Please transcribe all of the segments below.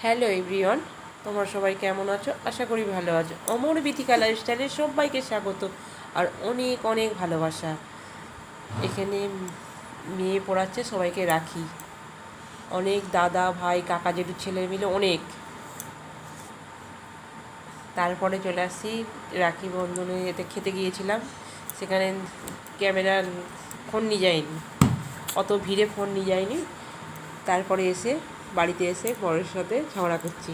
Hello everyone, তোমরা সবাই কেমন আছো? আশা করি ভালো আছো। অমর বিথিকা লাইফস্টাইলে সবাইকে স্বাগত আর অনেক অনেক ভালোবাসা। এখানে মেয়ে পড়াচ্ছে সবাইকে রাখি, অনেক দাদা ভাই কাকা জেঠুর ছেলে মিলে অনেক। তারপরে চলে আসি রাখি বন্ধনে এতে খেতে গিয়েছিলাম, সেখানে ক্যামেরা ফোন নিয়ে যায়নি, অত ভিড়ে ফোন নিয়ে যায়নি। তারপরে এসে বাড়িতে এসে বরের সাথে ঝগড়া করছি,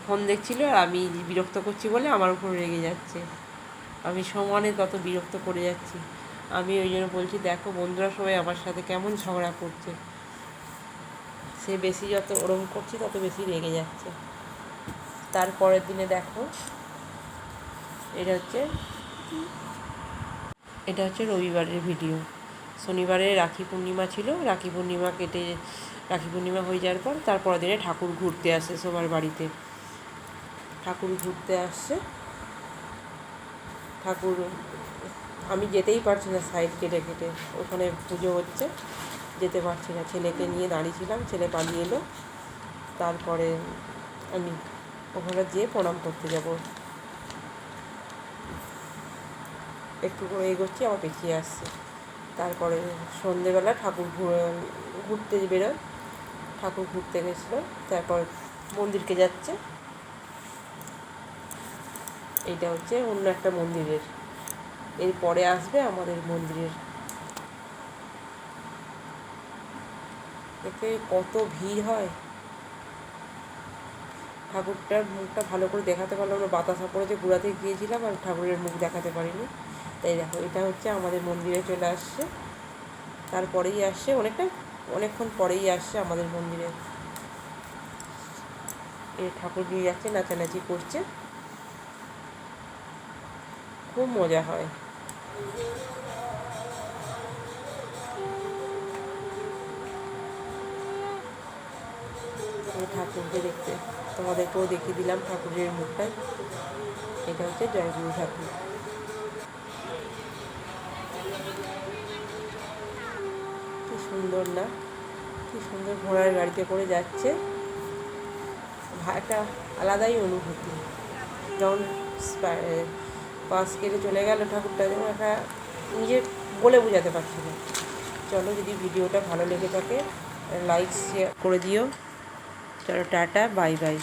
ফোন দেখছিল আর আমি বিরক্ত করছি বলে আমার উপর রেগে যাচ্ছে। আমি সমানে তত বিরক্ত করে যাচ্ছি। আমি ওই জন্য বলছি, দেখো বন্ধুরা সবাই আমার সাথে কেমন ঝগড়া করছে। সে বেশি যত ওরম করছি তত বেশি রেগে যাচ্ছে। তারপরের দিনে দেখো, এটা হচ্ছে রবিবারের ভিডিও। শনিবারে রাখি পূর্ণিমা ছিল, রাখি পূর্ণিমা কেটে রাখি পূর্ণিমা হয়ে যাওয়ার পর তারপরের দিনে ঠাকুর ঘুরতে আসে সবার বাড়িতে। ঠাকুর ঘুরতে আসছে, ঠাকুর আমি যেতেই পারছি না, সাইড কেটে কেটে ওখানে পুজো হচ্ছে, যেতে পারছি না। ছেলেকে নিয়ে দাঁড়িয়েছিলাম, ছেলে পালিয়ে এলো। তারপরে আমি ওখানে যেয়ে প্রণাম করতে যাব, একটু করে এগোচ্ছি, আবার পেছিয়ে আসছে। তারপরে সন্ধেবেলা ঠাকুর ঘুরতে বেরোয়, ঠাকুর ঘুরতে গেছিলো। তারপর মন্দিরকে যাচ্ছে, এইটা হচ্ছে অন্য একটা মন্দিরের, এরপরে আসবে আমাদের মন্দিরের। এতে কত ভিড় হয়, ঠাকুরটার মুখটা ভালো করে দেখাতে পারলাম না, বাতাসা পড়েছে, ঘোরাতে গিয়েছিলাম আর ঠাকুরের মুখ দেখাতে পারিনি। তাই দেখো, এটা হচ্ছে আমাদের মন্দিরে চলে আসছে, তারপরেই আসছে অনেকক্ষণ পরেই আসছে আমাদের মন্দিরে। এ ঠাকুর নিয়ে যাচ্ছে, নাচানাচি করছে, খুব মজা হয়। ঠাকুরকে দেখতে তোমাদেরকেও দেখিয়ে দিলাম ঠাকুরের মুখটা। এটা হচ্ছে জয়গুরু ঠাকুর। কি সুন্দর না, কি সুন্দর ঘোড়ার গাড়িতে করে যাচ্ছে, একটা আলাদাই অনুভূতি। যখন পাশ কেটে চলে গেল ঠাকুরটা, যেন একটা নিজের বলে বোঝাতে পারছি না। চলো, যদি ভিডিওটা ভালো লেগে থাকে লাইক শেয়ার করে দিও। চলো, টাটা, বাই বাই।